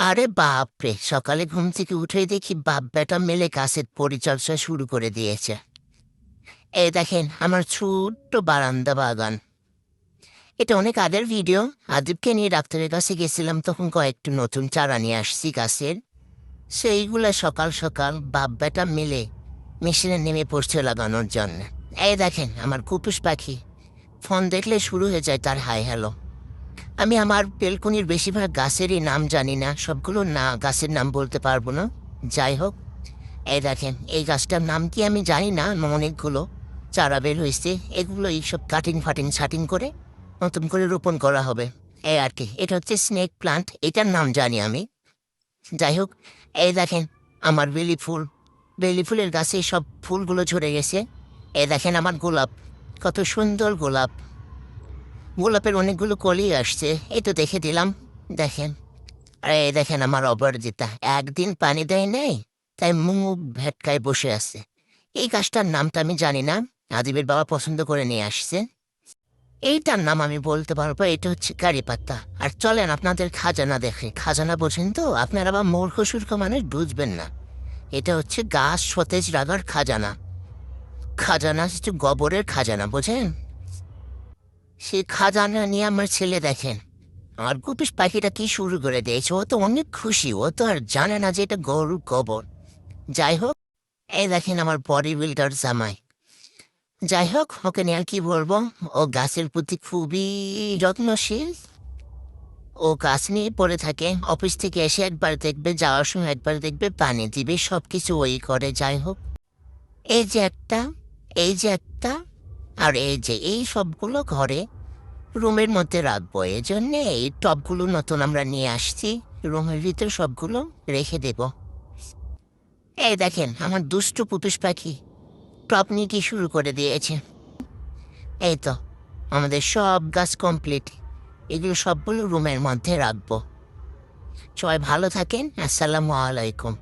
আরে বাপরে! সকালে ঘুম থেকে উঠেই দেখি বাপ বেটা মিলে গাছের পরিচর্যা শুরু করে দিয়েছে। এই দেখেন আমার ছোট্ট বারান্দা বাগান। এটা অনেক আগের ভিডিও। আদিবকে নিয়ে ডাক্তারের কাছে গেছিলাম, তখন কয়েকটি নতুন চারা নিয়ে আসছি গাছের। সেইগুলা সকাল সকাল বাপ বেটা মিলে মেশিনে নেমে পড়ছে লাগানোর জন্য। এই দেখেন আমার কুটুস পাখি, ফোন দেখলে শুরু হয়ে যায় তার হাই হ্যালো। আমি আমার বেলকনির বেশিরভাগ গাছেরই নাম জানি না, সবগুলো না গাছের নাম বলতে পারবো না। যাই হোক, এই দেখেন এই গাছটার নাম কি আমি জানি না, অনেকগুলো চারা বের হয়েছে। এগুলো এইসব কাটিং ফাটিং ছাটিং করে নতুন করে রোপণ করা হবে। এই আর কি, এটা হচ্ছে স্নেক প্লান্ট, এটার নাম জানি আমি। যাই হোক, এই দেখেন আমার বেলি ফুল, বেলি ফুলের গাছে সব ফুলগুলো ঝরে গেছে। এই দেখেন আমার গোলাপ, কত সুন্দর গোলাপ। গোলাপের অনেকগুলো কলি আসছে, এই তো দেখে দিলাম। দেখেন, আরে এই দেখেন আমার অপরাজিতা, একদিন পানি দেয় নাই, তাই মুখ ভেটকায় বসে আছে। এই গাছটার নামটা আমি জানি না, আদিবের বাবা পছন্দ করে নিয়ে আসছে। এইটার নাম আমি বলতে পারবো, এটা হচ্ছে কারি পাতা। আর চলেন আপনাদের খাজানা দেখে, খাজানা বোঝেন তো আপনারা, বা মূর্খ সূর্খ মানুষ বুঝবেন না। এটা হচ্ছে গাছ সতেজ রাখার খাজানা। খাজানা হচ্ছে গোবরের খাজানা, বোঝেন? সেই খাজানা নিয়ে আমার ছেলে দেখেন আর গুপিস পাখিটা কি শুরু করে দিয়েছে। ও তো অনেক খুশি, ও তো আর জানে না যে এটা গরুর গোবর। যাই হোক, এই দেখেন আমার বডি বিল্ডার জামাই। যাই হোক, ওকে নিয়ে আর কি বলবো, ও গাছের প্রতি খুবই যত্নশীল। ও গাছ নিয়ে পড়ে থাকে, অফিস থেকে এসে একবার দেখবে, যাওয়ার সময় একবার দেখবে, পানি দিবে, সব কিছু ওই করে। যাই হোক, এই যে একটা, এই যে একটা, আর এই যে এই সবগুলো ঘরে রুমের মধ্যে রাখবো, এই জন্যে এই টবগুলো নতুন আমরা নিয়ে আসছি। রুমের ভিতর সবগুলো রেখে দেব। এই দেখেন আমার দুষ্টু পুটুস পাখি টব নিয়ে কি শুরু করে দিয়েছে। এই তো আমাদের সব গাছ কমপ্লিট, এগুলো সবগুলো রুমের মধ্যে রাখবো। সবাই ভালো থাকেন, আসসালামু আলাইকুম।